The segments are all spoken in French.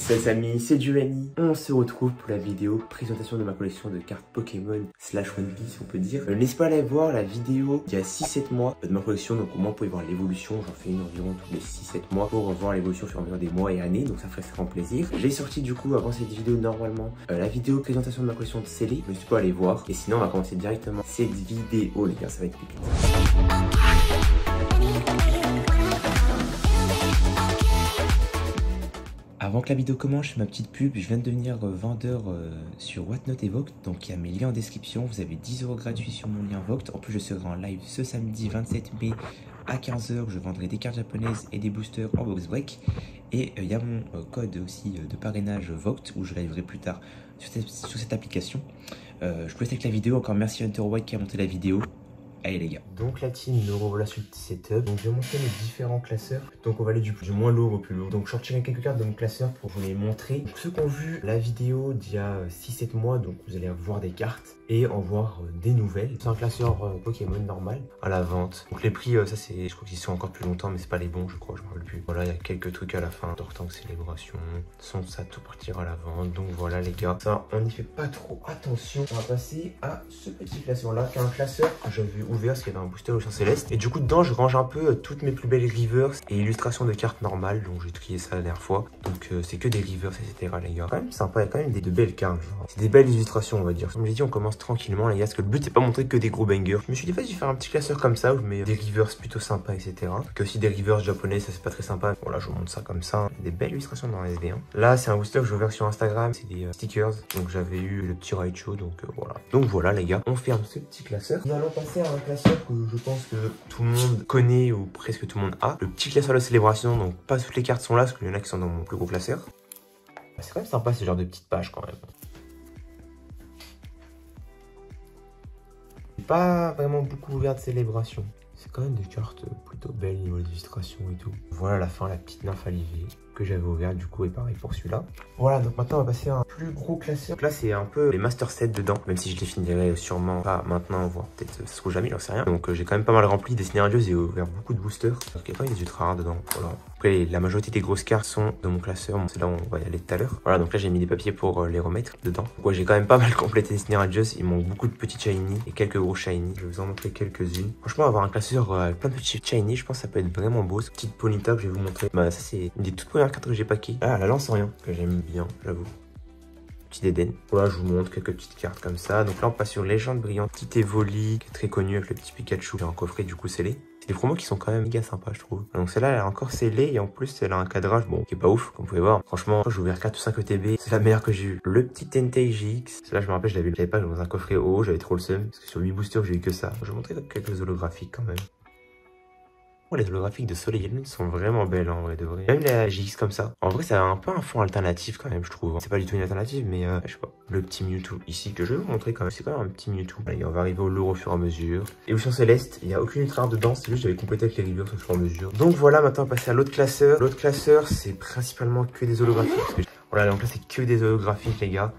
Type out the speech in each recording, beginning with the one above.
Salut amis, c'est Giovanni. On se retrouve pour la vidéo présentation de ma collection de cartes Pokémon slash One Piece si on peut dire. N'hésitez pas à aller voir la vidéo il y a 6-7 mois de ma collection, donc au moins vous pouvez voir l'évolution. J'en fais une environ tous les 6-7 mois pour voir l'évolution sur environ des mois et années, donc ça ferait grand plaisir. J'ai sorti du coup avant cette vidéo normalement la vidéo présentation de ma collection de scellés, n'hésitez pas à aller voir. Et sinon on va commencer directement cette vidéo les gars, ça va être pépite. Avant que la vidéo commence, je fais ma petite pub, je viens de devenir vendeur sur Whatnot et Vogt, donc il y a mes liens en description, vous avez 10 € gratuits sur mon lien Vogt. En plus je serai en live ce samedi 27 mai à 15 h, je vendrai des cartes japonaises et des boosters en box break. Et il y a mon code aussi de parrainage Vogt où je liverai plus tard sur cette application. Je vous laisse avec la vidéo, encore merci Hunter White qui a monté la vidéo. Allez les gars. Donc la team, nous revoilà sur le petit setup. Donc je vais montrer les différents classeurs. Donc on va aller du moins lourd au plus lourd. Donc je sortirai quelques cartes de mon classeur pour vous les montrer. Donc, ceux qui ont vu la vidéo d'il y a 6-7 mois, donc vous allez voir des cartes et en voir des nouvelles. C'est un classeur Pokémon normal à la vente. Donc les prix, ça c'est, je crois qu'ils sont encore plus longtemps, mais c'est pas les bons, je crois, je me rappelle plus. Voilà, il y a quelques trucs à la fin. Tortank célébration, sans ça tout partira à la vente. Donc voilà les gars, ça on n'y fait pas trop attention. On va passer à ce petit classeur là, qui est un classeur que j'avais ouvert parce qu'il y avait un booster au champ céleste. Et du coup dedans je range un peu toutes mes plus belles rivers et illustrations de cartes normales. Donc j'ai trié ça la dernière fois. Donc c'est que des rivers, etc. les gars. Quand même sympa, il y a quand même de belles cartes. C'est des belles illustrations on va dire. Comme j'ai dit, on commence tranquillement les gars, parce que le but c'est pas montrer que des gros bangers. Je me suis dit vas-y, faire un petit classeur comme ça où je mets des rivers plutôt sympas, etc. Que aussi des rivers japonais, ça c'est pas très sympa. Voilà, je vous montre ça comme ça. Des belles illustrations dans SD1. Là c'est un booster que j'ai ouvert sur Instagram, c'est des stickers. Donc j'avais eu le petit Raichu, donc voilà. Donc voilà les gars, on ferme ce petit classeur. Nous allons passer à un classeur que je pense que tout le monde connaît ou presque tout le monde a. Le petit classeur de célébration, donc pas toutes les cartes sont là, parce qu'il y en a qui sont dans mon plus gros classeur. C'est quand même sympa ce genre de petites pages quand même. Pas vraiment beaucoup ouvert de célébration. C'est quand même des cartes plutôt belles niveau d'illustration et tout. Voilà la fin, la petite nymphe alivée que j'avais ouverte du coup, et pareil pour celui-là. Voilà, donc maintenant on va passer à un plus gros classeur. Donc là c'est un peu les master sets dedans, même si je les finirai sûrement pas maintenant, voire peut-être ça se trouve jamais, j'en sais rien. Donc j'ai quand même pas mal rempli des scénarios et ouvert beaucoup de boosters. Donc il y a pas des ultra rares dedans. Voilà. Après la majorité des grosses cartes sont dans mon classeur, c'est là où on va y aller tout à l'heure. Voilà, donc là j'ai mis des papiers pour les remettre dedans. Donc ouais, j'ai quand même pas mal complété les scénarios, il manque beaucoup de petits shiny et quelques gros shiny. Je vais vous en montrer quelques-unes. Franchement, avoir un classeur avec plein de petits shiny, je pense que ça peut être vraiment beau. Cette petite Ponyta que je vais vous montrer. Bah ça c'est une des toutes premières cartes que j'ai packé. Ah, la lance en rien, que j'aime bien, j'avoue. Petit Eden. Voilà, je vous montre quelques petites cartes comme ça. Donc là, on passe sur Légende Brillante. Petite Evoli, qui est très connue avec le petit Pikachu. J'ai un coffret du coup scellé. C'est des promos qui sont quand même méga sympas, je trouve. Donc celle-là, elle est encore scellée et en plus, elle a un cadrage, bon, qui est pas ouf, comme vous pouvez voir. Franchement, j'ai ouvert 4 ou 5 ETB. C'est la meilleure que j'ai eue. Le petit Entei GX. Celle-là, je me rappelle, je l'avais pas dans un coffret haut. J'avais trop le seum. Parce que sur 8 boosters, j'ai eu que ça. Je vais vous montrer quelques holographiques quand même. Oh, les holographiques de Soleil et Lune sont vraiment belles en vrai de vrai. Même la GX comme ça. En vrai, ça a un peu un fond alternatif quand même, je trouve. C'est pas du tout une alternative, mais je sais pas. Le petit Mewtwo ici que je vais vous montrer quand même. C'est quand même un petit Mewtwo. Allez, on va arriver au lourd au fur et à mesure. Et au champ céleste, il n'y a aucune ultra rare dedans. C'est juste j'avais complété avec les rivers au fur et à mesure. Donc voilà, maintenant on va passer à l'autre classeur. L'autre classeur, c'est principalement que des holographiques. Voilà, donc là c'est que des holographiques les gars.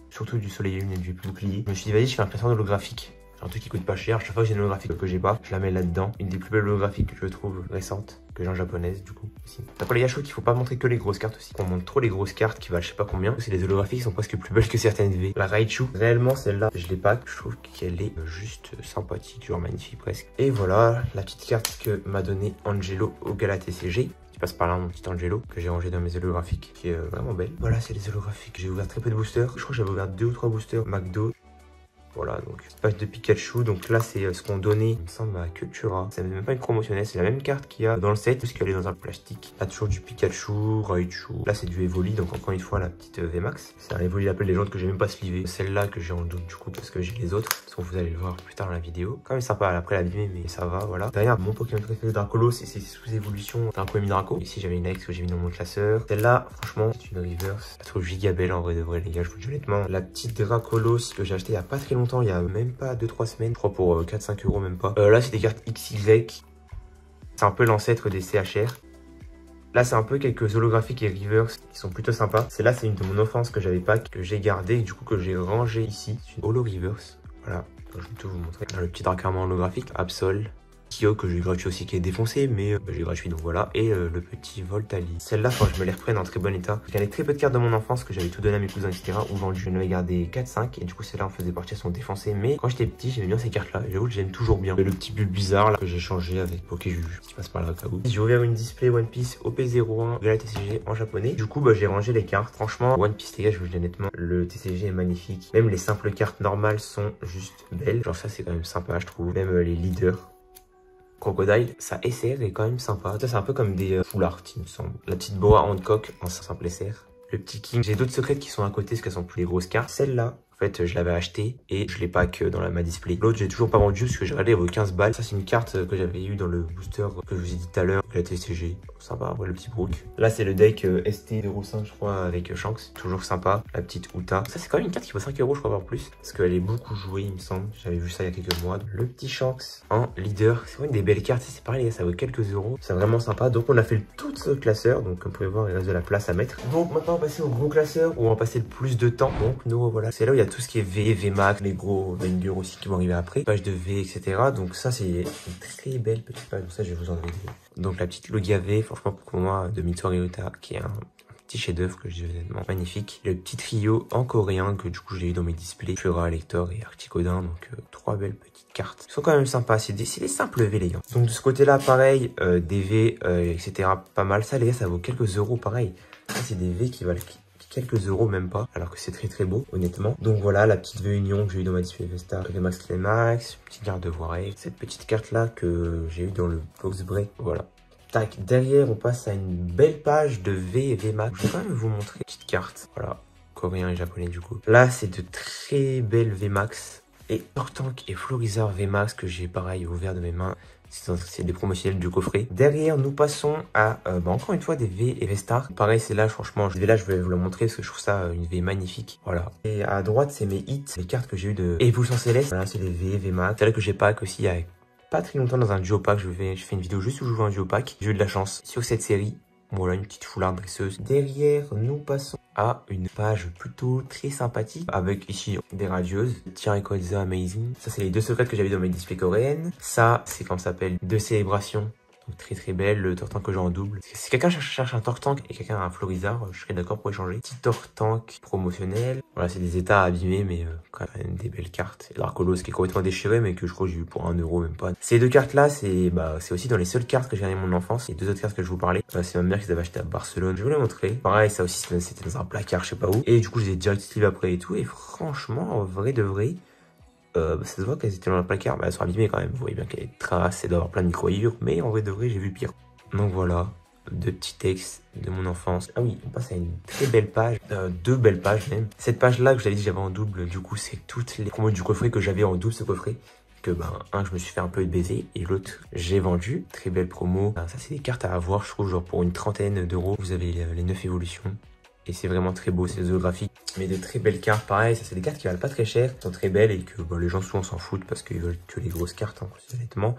Surtout du Soleil et Lune et du bouclier. Je me suis dit vas-y, je fais un classeur d'holographiques. Un truc qui coûte pas cher. Chaque fois que j'ai une holographique que j'ai pas, je la mets là-dedans. Une des plus belles holographiques que je trouve récentes, que j'ai en japonaise du coup aussi. Après les Yasho qu'il faut pas montrer que les grosses cartes aussi. On montre trop les grosses cartes qui valent je sais pas combien. C'est les holographiques qui sont presque plus belles que certaines V. La Raichu, réellement celle-là, je l'ai pas. Je trouve qu'elle est juste sympathique, genre magnifique presque. Et voilà la petite carte que m'a donné Angelo au Gala TCG. Qui passe par là mon petit Angelo que j'ai rangé dans mes holographiques, qui est vraiment belle. Voilà, c'est les holographiques. J'ai ouvert très peu de boosters. Je crois que j'avais ouvert 2 ou 3 boosters McDo. Voilà, donc page de Pikachu. Donc là, c'est ce qu'on donnait, il me semble, à Cultura. C'est même pas une promotionnelle, c'est la même carte qu'il y a dans le set, puisqu'elle est dans un plastique. Là, toujours du Pikachu, Raichu. Là, c'est du Evoli, donc encore une fois, la petite VMAX. C'est un Evoli Appel Légende que j'ai même pas slivé. Celle-là que j'ai en doute, du coup, parce que j'ai les autres. De toute façon, vous allez le voir plus tard dans la vidéo. Quand même sympa, après l'abîmer, mais ça va, voilà. Derrière, mon Pokémon préféré Dracolos, c'est sous évolution Draco et Draco. Ici, j'avais une Alex que j'ai mis dans mon classeur. Celle-là, franchement, c'est une reverse. Je trouve giga belle en vrai de vrai, les gars, je vous le dis honnêtement. La petite Dracolos que j'ai acheté il y a pas très longtemps, il y a même pas 2-3 semaines, je crois pour 4-5 € même pas. Là c'est des cartes XY, c'est un peu l'ancêtre des CHR. Là c'est un peu quelques holographiques et rivers qui sont plutôt sympas. Celle-là c'est une de mon offense que j'avais pas, que j'ai gardé et du coup que j'ai rangé ici. C'est une holo reverse, voilà, je vais tout vous montrer. Là, le petit Dracarman holographique, Absol. Kyogre que j'ai gratuit aussi qui est défoncé, mais j'ai gratuit donc voilà. Et le petit Voltali. Celle-là, quand je me les reprenne en très bon état. Il y avait très peu de cartes de mon enfance que j'avais tout donné à mes cousins, etc. Ou vendu. Je n'avais gardé 4-5 et du coup celles-là en faisait partie, elles sont défoncées. Mais quand j'étais petit, j'aimais bien ces cartes-là. Et j'avoue que j'aime toujours bien. Et le petit bulle bizarre là que j'ai changé avec Pokéjuge qui passe par là au cas où. J'ai ouvert une display One Piece OP01 de la TCG en japonais. Du coup, j'ai rangé les cartes. Franchement, One Piece, les gars, je vous le dis honnêtement, le TCG est magnifique. Même les simples cartes normales sont juste belles. Genre ça, c'est quand même sympa, je trouve. Même les leaders. Crocodile, ça SR est quand même sympa. Ça, c'est un peu comme des full art, il me semble. La petite boa Hancock en simple SR. Le petit King. J'ai d'autres secrètes qui sont à côté parce qu'elles sont plus les grosses cartes. Celle-là, en fait, je l'avais acheté et je l'ai pas que dans ma display. L'autre, j'ai toujours pas vendu parce que j'ai regardé, elle vaut 15 balles. Ça, c'est une carte que j'avais eu dans le booster que je vous ai dit tout à l'heure, la TCG. Sympa, après le petit Brook. Là, c'est le deck ST05, je crois, avec Shanks. Toujours sympa. La petite Uta. Ça, c'est quand même une carte qui vaut 5 €, je crois, voire plus. Parce qu'elle est beaucoup jouée, il me semble. J'avais vu ça il y a quelques mois. Le petit Shanks en leader. C'est vraiment une des belles cartes. C'est pareil, les gars, ça vaut quelques euros. C'est vraiment sympa. Donc, on a fait le tout de ce classeur. Donc, comme vous pouvez voir, il reste de la place à mettre. Donc, maintenant, on va passer au gros classeur où on va passer le plus de temps. Donc, nous, voilà. C'est là où il y a tout ce qui est V, VMAX, les gros bangers aussi qui vont arriver après. Page de V, etc. Donc, ça, c'est une très belle petite page. Donc, ça, je vais vous en donner. Donc, la petite Logiave, franchement, pour moi, de Mitsuri Uta, qui est un petit chef-d'œuvre que je dis honnêtement magnifique. Le petit trio en coréen que du coup j'ai eu dans mes displays, Flora, Lector et Articodin. Donc, trois belles petites cartes. Ils sont quand même sympas. C'est des simples V, les gars. Donc, de ce côté-là, pareil, des V, etc. Pas mal. Ça, les gars, ça vaut quelques euros, pareil. Ça, c'est des V qui valent quelques euros, même pas, alors que c'est très très beau, honnêtement. Donc voilà, la petite V Union que j'ai eu dans ma display Vesta, Max Clémax, petite carte de Voiré, cette petite carte là que j'ai eu dans le box break, voilà. Tac, derrière on passe à une belle page de V et VMAX. Je vais quand même vous montrer une petite carte, voilà, coréen et japonais du coup. Là c'est de très belles VMAX et Tortank et Florizard VMAX que j'ai pareil ouvert de mes mains. C'est des promotionnels du coffret. Derrière, nous passons à, encore une fois, des V et V-Star. Pareil, c'est là, franchement, je vais vous la montrer parce que je trouve ça une V magnifique. Voilà. Et à droite, c'est mes hits, les cartes que j'ai eu de Évolution Céleste. Voilà, c'est les V, V-Max. C'est là que j'ai pack aussi il y a pas très longtemps dans un duo pack. Je fais une vidéo juste où je joue un duo pack. J'ai eu de la chance sur cette série. Voilà, une petite foulard dresseuse. Derrière, nous passons à une page plutôt très sympathique avec ici des radieuses. Tiens, Equalizer Amazing. Ça, c'est les deux secrets que j'avais dans mes displays coréennes. Ça, c'est comment ça s'appelle, deux célébrations. Donc très très belle, le Tortank que j'ai en double. Si quelqu'un cherche un Tortank et quelqu'un un Florizard, je serais d'accord pour échanger. Petit Tortank promotionnel. Voilà, c'est des états abîmés, mais quand même des belles cartes. L'Arcolos qui est complètement déchiré, mais que je crois que j'ai eu pour 1 € même pas. Ces deux cartes là, c'est aussi dans les seules cartes que j'ai gagné mon enfance. Les deux autres cartes que je vous parlais, c'est ma mère qui les avait achetées à Barcelone. Je vais vous les montrer. Pareil, ça aussi c'était dans un placard, je sais pas où. Et du coup, je les ai direct sleeve après et tout. Et franchement, en vrai de vrai, ça se voit qu'elles étaient dans le placard, mais elles sont abîmées quand même. Vous voyez bien qu'il y a des traces et d'avoir plein de micro-rayures, mais en vrai de vrai, j'ai vu pire. Donc voilà, deux petits textes de mon enfance. Ah oui, on passe à une très belle page, deux belles pages même. Cette page-là que je l'avais dit j'avais en double, du coup, c'est toutes les promos du coffret que j'avais en double ce coffret. Que un, je me suis fait un peu baiser et l'autre, j'ai vendu. Très belle promo. Ça, c'est des cartes à avoir, je trouve, genre pour une trentaine d'euros. Vous avez les 9 évolutions. Et c'est vraiment très beau, c'est zoographique. Mais de très belles cartes, pareil, ça c'est des cartes qui valent pas très cher, qui sont très belles et que les gens souvent s'en foutent parce qu'ils veulent que les grosses cartes, hein, honnêtement.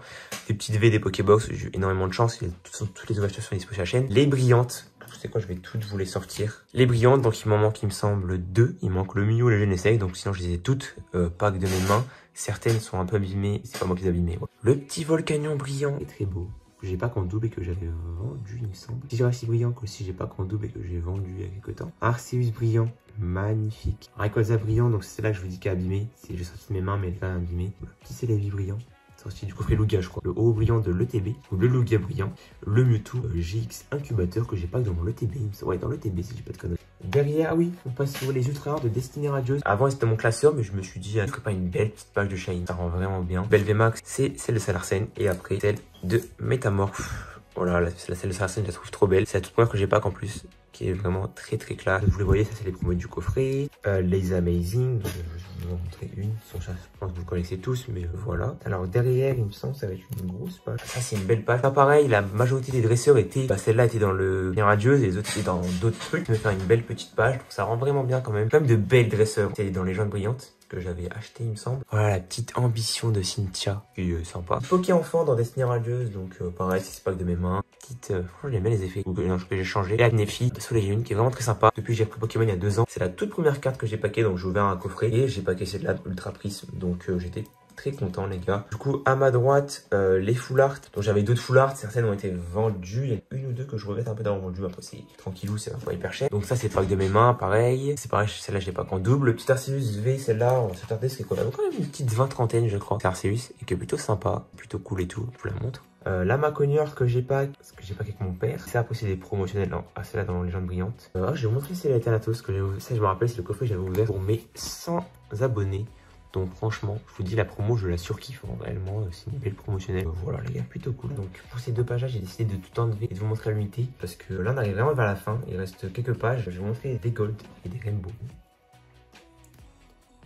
Des petites V, des Pokébox, j'ai eu énormément de chance, toutes les ouvertures sont disposées sur la chaîne. Les brillantes, je sais quoi, je vais toutes vous les sortir. Les brillantes, donc il m'en manque, il me semble, 2. Il manque le Mew et le Genesect, donc sinon je les ai toutes, pack de mes mains. Certaines sont un peu abîmées, c'est pas moi qui les ai abîmées. Ouais. Le petit Volcanion brillant est très beau. J'ai pas qu'en double et que j'avais vendu, il me semble. Si j'ai Arceus brillant, que aussi j'ai pas qu'en double et que j'ai vendu il y a quelques temps. Arceus brillant, magnifique. Rayquaza brillant, donc c'est là que je vous dis qu'il est abîmé. J'ai sorti de mes mains, mais il est quand même abîmé. Le petit Celebi brillant. Sorti du coffret Lugia, je crois. Le haut brillant de l'ETB, ou le Lugia brillant. Le Mewtwo GX incubateur que j'ai pas dans mon ETB. Ouais, dans l'ETB si j'ai pas de conneries. Derrière, ah oui, on passe sur les ultra rares de Destiny Radieuse. Avant, c'était mon classeur, mais je me suis dit, est-ce que pas une belle petite page de Shine? Ça rend vraiment bien. Belle VMAX, c'est celle de Salarsen. Et après, celle de Métamorph. Voilà, celle de Salarsen, je la trouve trop belle. C'est la toute première que j'ai pas qu'en plus, qui est vraiment très très classe. Vous les voyez, ça c'est les promos du coffret. Les Amazing, donc, je vais vous en montrer une. Je pense que vous connaissez tous, mais voilà. Alors derrière, il me semble, ça va être une grosse page. Ça c'est une belle page. Ça pareil, la majorité des dresseurs étaient, celle-là était dans le Radieuse et les autres étaient dans d'autres trucs. Je vais faire une belle petite page, donc ça rend vraiment bien quand même. Quand même de belles dresseurs. C'est dans les joints brillantes que j'avais acheté, il me semble. Voilà la petite ambition de Cynthia, qui est sympa. Poké enfant dans Destiny Radieuse, donc pareil, c'est pack de mes mains. Petite, franchement, j'aime bien les effets que j'ai changé. Et la Nefi de Soleil Lune, qui est vraiment très sympa. Depuis que j'ai repris Pokémon il y a 2 ans, c'est la toute première carte que j'ai paquée, donc j'ai ouvert un coffret et j'ai paqué celle-là, Ultra Prisme. Donc j'étais très content les gars. Du coup à ma droite les full art. Donc j'avais d'autres full art, certaines ont été vendues. Il y a une ou deux que je regrette un peu d'avoir vendu. Après c'est tranquillou, c'est pas hyper cher. Donc ça c'est pack de mes mains, pareil. C'est pareil, celle-là je l'ai pas qu'en double. Le petit Arceus V, celle-là, on va se tarder, c'est quoi? Elle a quand même une petite 20-30 je crois. C'est Arceus et qui est plutôt sympa, plutôt cool et tout. Je vous la montre. La Maconieur que j'ai pas, parce que j'ai pas avec mon père. Ça après c'est des promotionnels. Non, ah celle-là dans Légende Brillante. Je vais vous montrer celle-là Thanatos que j'ai ouvert. Ça je me rappelle, c'est le coffret que j'avais ouvert pour mes 100 abonnés. Donc franchement, je vous dis la promo, je la surkiffe. Réellement, c'est une belle promotionnelle. Voilà les gars, plutôt cool. Donc pour ces deux pages-là, j'ai décidé de tout enlever et de vous montrer à l'unité. Parce que là, on arrive vraiment vers la fin. Il reste quelques pages. Je vais vous montrer des gold et des rainbow.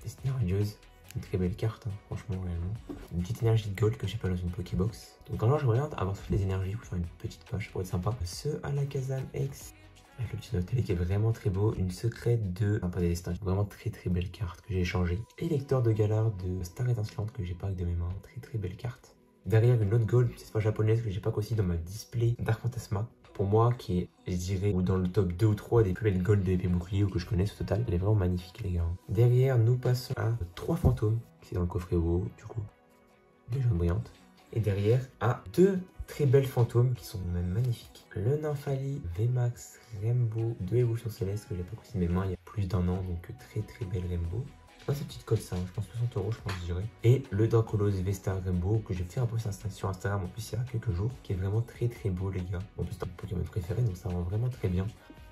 Des scénarieuses. Une très belle carte, hein, franchement, réellement. Une petite énergie de gold que j'ai pas dans une Pokébox. Donc quand je regarde avoir toutes les énergies, pour faire une petite page pour être sympa. Ce Alakazam X. Avec le petit note télé qui est vraiment très beau. Une secrète de un pas des destins. Vraiment très belle carte que j'ai échangée. Et lecteur de Galar de Star étincelante que j'ai pas avec de mes mains. Très belle carte. Derrière une autre gold, c'est pas japonaise que j'ai pas aussi dans ma display Dark Fantasma. Pour moi, qui est, je dirais, dans le top 2 ou 3 des plus belles gold de bouclier que je connaisse au total. Elle est vraiment magnifique les gars. Derrière, nous passons à 3 fantômes. C'est dans le coffret haut, du coup. Légende Brillante. Et derrière, à 2 très belles fantômes qui sont même magnifiques. Le Nymphali VMAX Rainbow de Évolution Céleste que j'ai pas aussi de mes mains il y a plus d'1 an, donc très belle Rainbow. Pas cette petite cote ça, je pense 60 €, je pense je dirais. Et le Dracolos V-Star Rainbow que j'ai fait un post sur Instagram en plus il y a quelques jours, qui est vraiment très beau les gars. En plus c'est un Pokémon préféré donc ça rend vraiment très bien.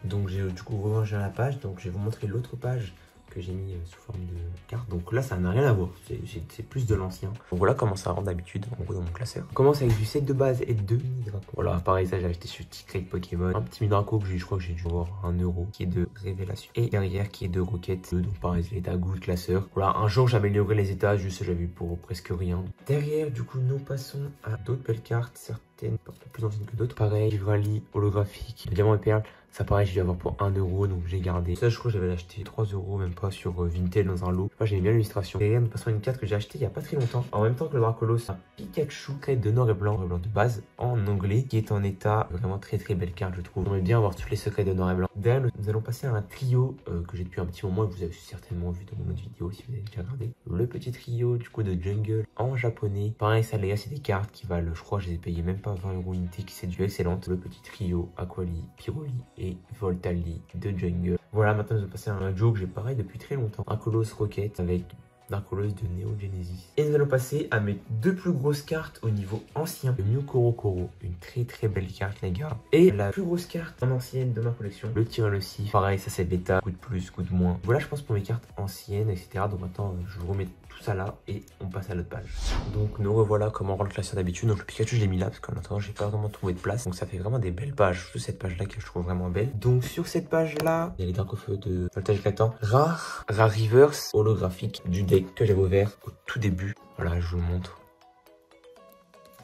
Donc j'ai du coup revangé la page, donc je vais vous montrer l'autre page que j'ai mis sous forme de carte. Donc là ça n'a rien à voir, c'est plus de l'ancien. Donc voilà comment ça rend d'habitude en gros dans mon classeur. On commence avec du set de base et 2 mini Draco. Voilà pareil, ça j'ai acheté sur Secret Pokémon. Un petit mini Draco que je crois que j'ai dû avoir 1 € qui est de révélation. Et derrière qui est de Rocket. Donc pareil c'est l'état good classeur. Voilà un jour j'améliorerai les états, juste j'avais eu pour presque rien. Derrière du coup nous passons à d'autres belles cartes, certaines pas plus anciennes que d'autres. Pareil, du rallye holographique, diamant et perles. Ça pareil j'ai dû avoir pour 1 € donc j'ai gardé. Ça je crois que j'avais acheté 3 € même pas sur Vinted dans un lot. J'aimais bien l'illustration. Et nous passons à une carte que j'ai achetée il y a pas très longtemps. En même temps que le Dracolos, un Pikachu crête de noir et blanc de base en anglais qui est en état vraiment très belle carte je trouve. J'aimerais bien avoir tous les secrets de noir et blanc. Derrière nous allons passer à un trio que j'ai depuis un petit moment et que vous avez certainement vu dans mon autre vidéo si vous avez déjà regardé. Le petit trio du coup de Jungle en japonais. Pareil ça les gars c'est des cartes qui valent je crois je les ai payées même pas 20 € unité qui c'est du excellente. Le petit trio Aquali, Pyroli et Voltali de Jungle. Voilà maintenant nous allons passer à un duo que j'ai pareil depuis très longtemps. Un Colosse Rocket avec Dracolos de Neo Genesis. Et nous allons passer à mes 2 plus grosses cartes au niveau ancien. Le Mew Korokoro, une très belle carte les gars. Et la plus grosse carte en ancienne de ma collection, le Tyrannosaurus. Pareil ça c'est bêta, coûte plus, coûte moins. Voilà je pense pour mes cartes anciennes etc. Donc maintenant je vous remets tout ça là et on passe à l'autre page. Donc nous revoilà comment on rend le classeur d'habitude. Donc le Pikachu je l'ai mis là parce qu'en attendant j'ai pas vraiment trouvé de place. Donc ça fait vraiment des belles pages. Surtout cette page là que je trouve vraiment belle. Donc sur cette page là, il y a les Dracofeu de voltage éclatant. Rare reverse holographique du deck que j'avais ouvert au tout début. Voilà, je vous le montre.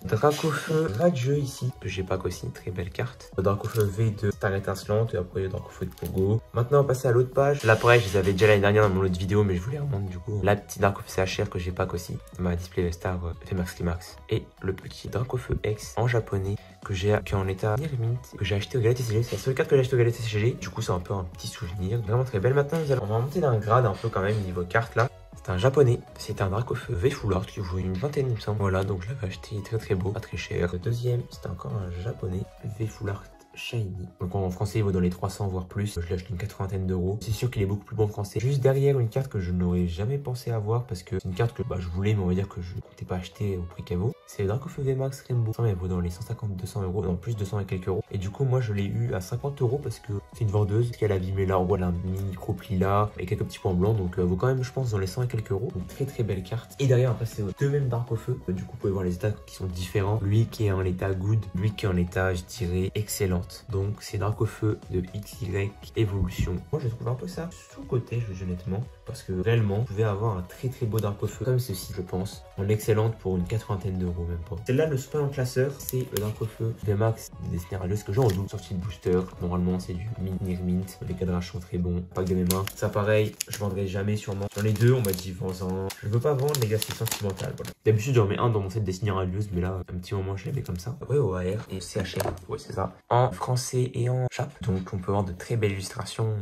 Dracofeu radieux ici, que j'ai pas qu'aussi, très belle carte. Le Dracofeu V de Star étincelante et après le Dracofeu de Pogo. Maintenant on va passer à l'autre page. Là pareil, je les avais déjà l'année dernière dans mon autre vidéo, mais je vous les remonte du coup. La petite Dracofeu CHR que j'ai pas qu'aussi, ma display Star VMAX Climax. Et le petit Dracofeu X en japonais que j'ai qui est en état Nirmint, que j'ai acheté au Galette TCG. C'est la seule carte que j'ai acheté au Galette TCG. Du coup c'est un peu un petit souvenir, vraiment très belle. Maintenant on va monter d'un grade un peu quand même niveau carte là. C'est un japonais, c'est un Dracofeu V Full Art qui vaut une vingtaine il me semble. Voilà donc je l'avais acheté très beau, pas très cher. Le deuxième c'était encore un japonais V Full Art Shiny. Donc en français il vaut dans les 300 voire plus. Je l'ai acheté une 80aine d'euros. C'est sûr qu'il est beaucoup plus bon en français. Juste derrière une carte que je n'aurais jamais pensé avoir parce que c'est une carte que je voulais mais on va dire que je ne comptais pas acheter au prix qu'elle vaut. C'est le Dracofeu VMAX Rainbow. Elle vaut dans les 150-200 €, en plus 200 et quelques euros. Et du coup moi je l'ai eu à 50 € parce que c'est une vendeuse qui a abîmé là, voilà un micro pli là et quelques petits points blancs. Donc elle vaut quand même je pense dans les 100 et quelques euros. Donc très belle carte. Et derrière on va passer aux deux mêmes Dracofeu. Du coup vous pouvez voir les états qui sont différents. Lui qui est en état good, lui qui est en état je dirais excellente. Donc c'est Dracofeu de XY Evolution. Moi je trouve un peu ça sous-côté je dis honnêtement. Parce que réellement vous pouvez avoir un très beau Dracofeu comme ceci je pense. En excellente pour une 80aine d'euros même pas. Celle-là le super en classeur c'est le Dracofeu VMAX des Scénarios que j'ai en double sortie de booster. Normalement c'est du Nirmint. Les cadrages sont très bons. Pack de mes mains. Ça pareil je vendrai jamais sûrement. Dans les deux on m'a dit vends-en. Je veux pas vendre les gars c'est sentimental voilà. D'habitude j'en mets un dans mon set des Scénarios mais là un petit moment je l'avais comme ça. Ouais OAR et CHR. Ouais c'est ça. En français et en chap. Donc on peut avoir de très belles illustrations.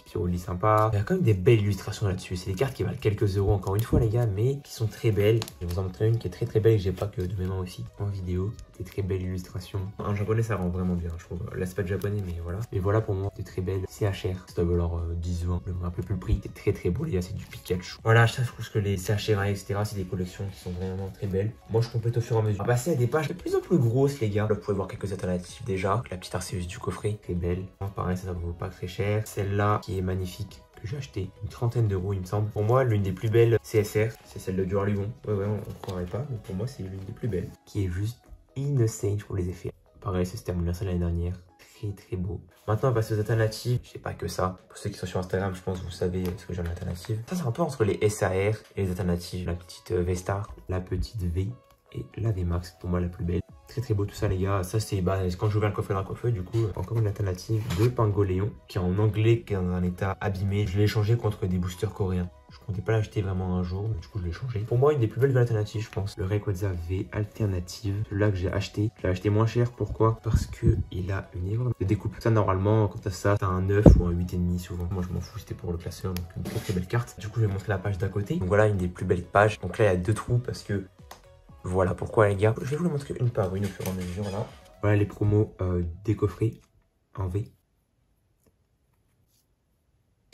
Piroli sympa. Il y a quand même des belles illustrations là-dessus. C'est des cartes qui valent quelques euros encore une fois les gars, mais qui sont très belles. Je vais vous en montrer une qui est très belle et que j'ai pas que de mes mains aussi en vidéo. Des très belles illustrations. En japonais ça rend vraiment bien je trouve. Là c'est pas de japonais mais voilà. Et voilà pour moi des très belles CHR. Ça doit valoir 10-20. Je me rappelle plus le prix. C'est très beau les gars, c'est du Pikachu. Voilà, je trouve que les CHR etc. c'est des collections qui sont vraiment très belles. Moi je complète au fur et à mesure. On va passer à des pages de plus en plus grosses les gars. Là vous pouvez voir quelques alternatives déjà. La petite Arceus du coffret, très belle. Pareil ça vaut pas très cher. Celle-là qui est magnifique, que j'ai acheté une 30aine d'euros il me semble. Pour moi l'une des plus belles CSR, c'est celle de Duraludon. Ouais on croirait pas, mais pour moi c'est l'une des plus belles. Qui est juste insane pour les effets. Pareil ça c'était mon l'année dernière. Très beau. Maintenant on va passer aux alternatives. Je sais pas que ça. Pour ceux qui sont sur Instagram, je pense que vous savez ce que j'ai en alternative. Ça c'est un peu entre les SAR et les alternatives. La petite V-Star, la petite V et la V-Max pour moi la plus belle. Très beau tout ça les gars. Ça c'est quand j'ai ouvert le coffret dans le coffret, du coup encore une alternative de Pingoléon qui est en anglais, qui est dans un état abîmé. Je l'ai changé contre des boosters coréens. Je comptais pas l'acheter vraiment un jour, mais du coup je l'ai changé. Pour moi une des plus belles alternatives je pense. Le Rayquaza V alternative. Celui-là que j'ai acheté. Je l'ai acheté moins cher. Pourquoi? Parce que il a une erreur de découpe. Ça normalement quand t'as ça, t'as un 9 ou un 8,5 souvent. Moi je m'en fous, c'était pour le classeur. Donc une très belle carte. Du coup je vais montrer la page d'à côté. Donc voilà une des plus belles pages. Donc là il y a deux trous parce que voilà pourquoi les gars. Je vais vous les montrer une par une au fur et à mesure là. Voilà les promos des coffrets en V.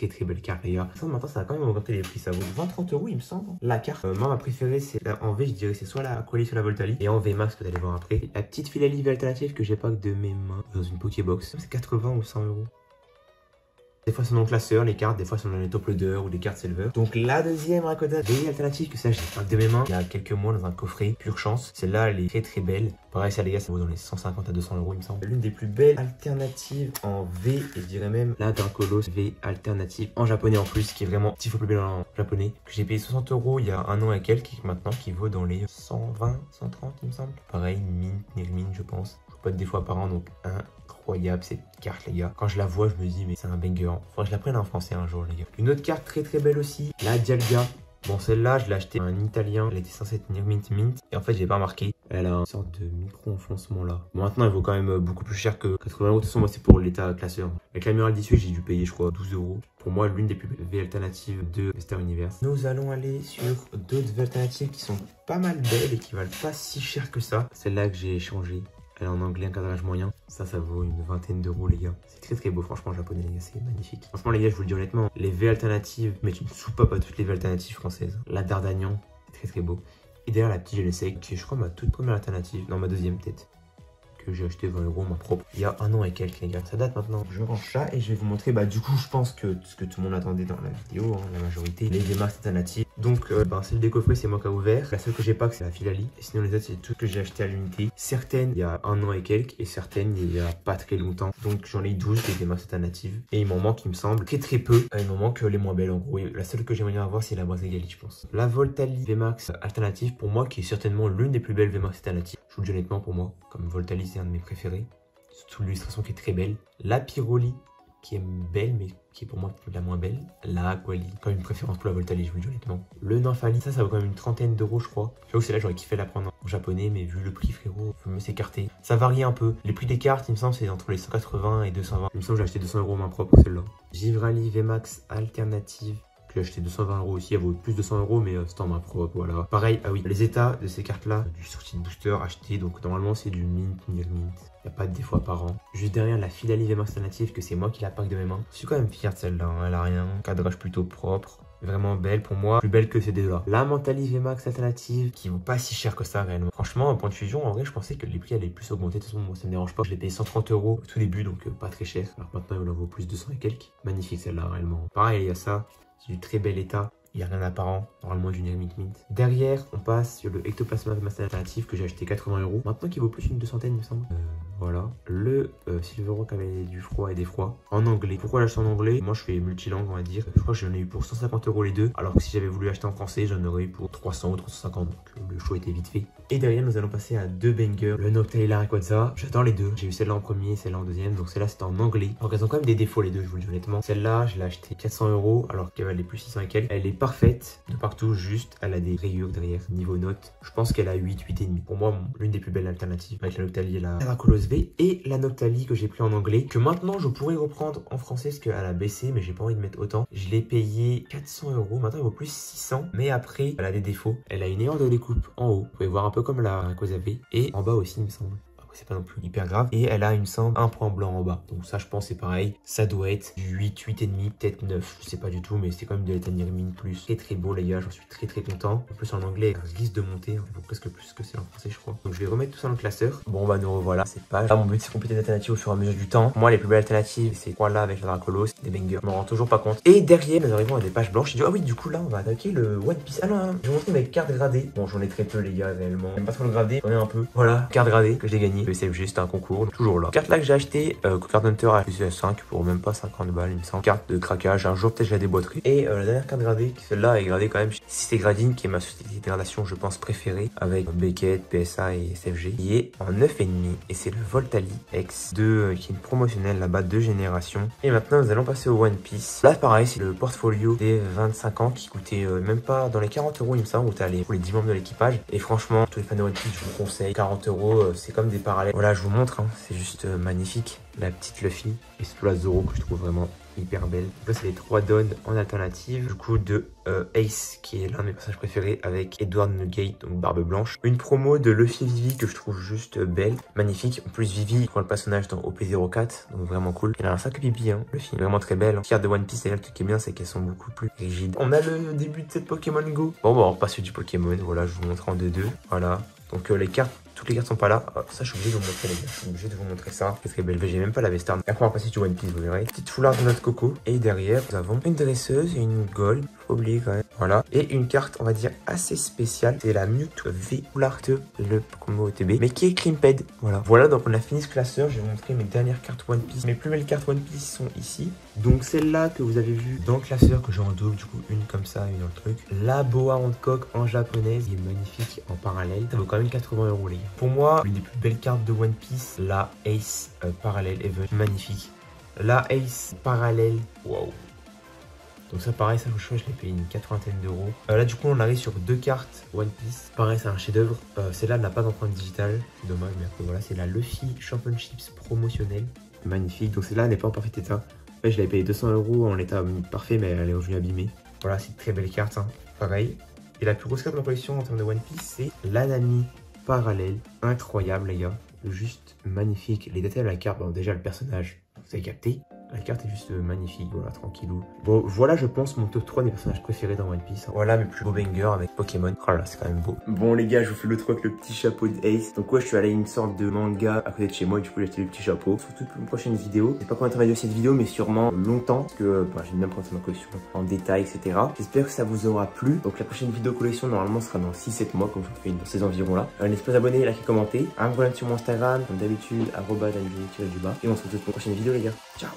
Très belle carte les gars. Maintenant ça a quand même augmenté les prix, ça vaut 20-30 euros il me semble. La carte, moi ma préférée c'est en V, je dirais c'est soit la Aquali soit la Voltali. Et en V Max que vous allez voir après. La petite Philalie alternative que j'ai pas que de mes mains dans une Pokébox. C'est 80 ou 100 euros. Des fois c'est dans le classeur les cartes, des fois c'est dans les top loaders ou les cartes silver. Donc la deuxième Rayquaza V alternative que ça j'ai pas que de mes mains. Il y a quelques mois dans un coffret, pure chance. Celle-là elle est très belle. Pareil ça les gars ça vaut dans les 150 à 200 euros il me semble. L'une des plus belles alternatives en V et je dirais même la Drunkolos V alternative en japonais en plus qui est vraiment 10 fois plus belle en japonais. Que j'ai payé 60 euros il y a un an et quelques maintenant qui vaut dans les 120, 130 il me semble. Pareil mint, Nirmin je pense. Je pote des fois par an donc incroyable cette carte les gars. Quand je la vois je me dis mais c'est un banger. Faudrait que je la prenne en français un jour les gars. Une autre carte très belle aussi, la Dialga. Bon celle-là je l'ai acheté un italien, elle était censée être mint et en fait j'ai pas remarqué. Elle a une sorte de micro-enfoncement là. Bon, maintenant elle vaut quand même beaucoup plus cher que 80 euros. De toute façon moi c'est pour l'état classeur. Avec l'amiral d'issue j'ai dû payer je crois 12 euros. Pour moi l'une des plus belles V alternatives de Star Universe. Nous allons aller sur d'autres V alternatives qui sont pas mal belles et qui valent pas si cher que ça. Celle-là que j'ai changée. Elle est en anglais, un cadrage moyen. Ça vaut une vingtaine d'euros les gars. C'est très beau franchement en japonais les gars, c'est magnifique. Franchement les gars je vous le dis honnêtement, les V alternatives mettent une soupape à toutes les V alternatives françaises. La Dardagnan, c'est très beau. Et derrière la petite Genesect qui est je crois ma toute première alternative, non ma deuxième peut-être. Que j'ai acheté 20 euros ma propre il y a un an et quelques les gars, ça date maintenant. Je range ça et je vais vous montrer du coup je pense que ce que tout le monde attendait dans la vidéo, la majorité, les V-Max alternatives. Donc celle des coffrets c'est moi qui ai ouvert. La seule que j'ai pas c'est la Philalie. Et sinon les autres c'est tout que j'ai acheté à l'unité. Certaines il y a un an et quelques et certaines il y a pas très longtemps. Donc j'en ai 12 des V-Max alternatives. Et il m'en manque il me semble très peu. Il m'en manque les moins belles en gros. Et la seule que j'aimerais bien avoir c'est la Braségali je pense. La Voltali V-Max alternative pour moi qui est certainement l'une des plus belles V-Max alternatives. Je vous le dis honnêtement pour moi, comme Voltali c'est un de mes préférés. Surtout l'illustration qui est très belle. La Piroli qui est belle mais qui est pour moi la moins belle. La Aquali, quand même une préférence pour la Voltali je vous le dis honnêtement. Le Nymphali, ça vaut quand même une trentaine d'euros je crois. J'avoue que c'est là j'aurais kiffé la prendre en japonais mais vu le prix frérot, faut me s'écarter. Ça varie un peu. Les prix des cartes il me semble c'est entre les 180 et 220. Il me semble que j'ai acheté 200 euros main propre pour celle-là. Givrali V-Max alternative. J'ai acheté 220 euros aussi, elle vaut plus de 100 euros, mais c'est en main propre, voilà. Pareil, ah oui, les états de ces cartes-là, du sortie de booster acheté, donc normalement c'est du mint, near mint. Il n'y a pas de défaut par an. Juste derrière la Philalie V-Max alternative, que c'est moi qui la pack de mes mains. Je suis quand même fier de celle-là, hein. Elle a rien, cadrage plutôt propre. Vraiment belle pour moi, plus belle que ces deux-là. La Mentali V-Max alternative, qui vaut pas si cher que ça réellement. Franchement, en point de fusion, en vrai, je pensais que les prix allaient plus augmenter. De toute façon, moi ça me dérange pas. Je l'ai payé 130 euros au tout début, donc pas très cher. Alors maintenant, il en vaut plus de 200 et quelques. Magnifique celle-là réellement. Pareil, il y a ça. C'est du très bel état. Il n'y a rien d'apparent, normalement du Near Mint Mint. Derrière, on passe sur le Ectoplasma V-Max alternative que j'ai acheté 80 euros. Maintenant qu'il vaut plus une 200, il me semble. Voilà. Le Silver Rock avec du froid et des froids en anglais. Pourquoi l'acheter en anglais? Moi je fais multilangue on va dire. Je crois que j'en ai eu pour 150 euros les deux. Alors que si j'avais voulu acheter en français, j'en aurais eu pour 300 ou 350. Donc le choix était vite fait. Et derrière, nous allons passer à deux bangers. Le Nocta et la Rayquaza. J'adore les deux. J'ai eu celle-là en premier et celle-là en deuxième. Donc celle-là c'était en anglais. Alors elles ont quand même des défauts les deux, je vous le dis honnêtement. Celle-là, je l'ai acheté 400 euros alors qu'elle valait plus 600 et quelques. Elle est parfaite de partout, juste elle a des rayures derrière. Niveau note, je pense qu'elle a 8, 8,5. Pour moi, l'une des plus belles alternatives avec la Noctali et la Dracolos V et la Noctali que j'ai pris en anglais, que maintenant je pourrais reprendre en français parce qu'elle a baissé, mais j'ai pas envie de mettre autant. Je l'ai payé 400 €. Maintenant, elle vaut plus 600, mais après, elle a des défauts. Elle a une erreur de découpe en haut. Vous pouvez voir un peu comme la Rayquaza V et en bas aussi, il me semble. C'est pas non plus hyper grave. Et elle a, il me semble, un point blanc en bas. Donc ça, je pense, c'est pareil. Ça doit être du 8, 8,5, peut-être 9. Je sais pas du tout, mais c'est quand même de l'étanir mine plus. Très très beau, les gars. J'en suis très très content. En plus, en anglais, elle risque de monter. Il vaut presque plus que c'est en français, je crois. Donc je vais remettre tout ça dans le classeur. Bon, bah, nous revoilà. C'est pas. Là, mon but, c'est de compléter des alternatives au fur et à mesure du temps. Moi, les plus belles alternatives, c'est quoi là avec la Dracolos, des bangers. Je m'en rends toujours pas compte. Et derrière, nous arrivons à des pages blanches. J'ai dit, ah oui, du coup, là, on va attaquer le One Piece. Ah non, je vais montrer mes cartes gradées. Bon, j'en ai très peu, les gars, réellement. J'aime pas trop le gradé. J'en ai un peu. Voilà, carte gradée que j'ai gagné. C'est juste un concours. Toujours là. Carte là que j'ai acheté, Card Hunter à plus 5 pour même pas 50 balles, il me semble. Carte de craquage, un jour peut-être je la déboîterai. Et la dernière carte gradée, celle-là est gradée quand même. Si c'est Gradine, qui est ma société de gradation, je pense, préférée, avec Beckett, PSA et SFG, qui est en 9,5. Et c'est le Voltali X2 qui est une promotionnelle là-bas de génération. Et maintenant, nous allons passer au One Piece. Là, pareil, c'est le portfolio des 25 ans qui coûtait même pas dans les 40 €, il me semble, où t'as pour les 10 membres de l'équipage. Et franchement, tous les fans de One Piece, je vous conseille. 40 €, c'est comme des parallèles. Voilà, je vous montre. C'est juste magnifique, la petite Luffy et surtout la Zoro que je trouve vraiment hyper belle. Donc là c'est les 3 donnes en alternative, du coup de Ace qui est l'un de mes personnages préférés avec Edward Nugate, donc barbe blanche. Une promo de Luffy Vivi que je trouve juste belle, magnifique. En plus Vivi prend le personnage dans OP04, donc vraiment cool. Elle a un sac pipi, hein, Luffy, vraiment très belle. Ce carte de One Piece, et là, le truc qui est bien c'est qu'elles sont beaucoup plus rigides. On a le début de cette Pokémon Go. Bon, on repasse sur du Pokémon, voilà, je vous montre en 2-2, voilà. Donc les cartes, toutes les cartes sont pas là. Oh, ça, je suis obligé de vous montrer, les gars. Je suis obligé de vous montrer ça. C'est très belle. J'ai même pas la Vestarn. Après, on va passer sur One Piece, vous verrez. Petite foulard de notre coco. Et derrière, nous avons une dresseuse et une gold. Faut oublier quand même. Voilà. Et une carte, on va dire, assez spéciale. C'est la Mewtwo V Foulard, le combo OTB, mais qui est Crimped. Voilà. Voilà, donc on a fini ce classeur. Je vais vous montrer mes dernières cartes One Piece. Mes plus belles cartes One Piece sont ici. Donc celle-là que vous avez vue dans le classeur, que j'ai en double, du coup, une comme ça, une dans le truc. La Boa Hancock en japonaise, qui est magnifique en parallèle. Ça vaut quand même 80 €, les gars. Pour moi, l'une des plus belles cartes de One Piece, la Ace Parallel Event, magnifique. La Ace Parallel, waouh. Donc ça pareil, ça je l'ai payé une 80aine d'euros. Là du coup on arrive sur 2 cartes One Piece. Pareil c'est un chef d'œuvre. Celle-là n'a pas d'empreinte digitale, c'est dommage, mais après voilà, c'est la Luffy Championships promotionnelle. Magnifique, donc celle-là n'est pas en parfait état. Je l'avais payé 200 € en état parfait, mais elle est aujourd'hui abîmée. Voilà, c'est une très belle carte, hein. Pareil. Et la plus grosse carte de ma collection en termes de One Piece, c'est l'Anami Parallèle. Incroyable les gars, juste magnifique. Les détails de la carte, bon déjà le personnage, vous avez capté. La carte est juste magnifique, voilà, tranquillou. Bon, voilà, je pense, mon top 3 des personnages préférés dans One Piece. Voilà mes plus beaux bangers avec Pokémon. Oh là, c'est quand même beau. Bon, les gars, je vous fais le truc avec le petit chapeau de Ace. Donc, ouais, je suis allé à une sorte de manga à côté de chez moi. Et du coup, j'ai acheté le petit chapeau. Surtout pour une prochaine vidéo. Je sais pas combien de temps va durer cette vidéo, mais sûrement longtemps. Parce que j'aime bien prendre ma collection en détail, etc. J'espère que ça vous aura plu. Donc, la prochaine vidéo collection, normalement, sera dans 6-7 mois, comme je fais dans ces environs-là. N'hésitez pas à vous abonner, liker, commenter. Un vous sur mon Instagram, comme d'habitude, @danny_du-bas. Et on se retrouve pour une prochaine vidéo, les gars. Ciao!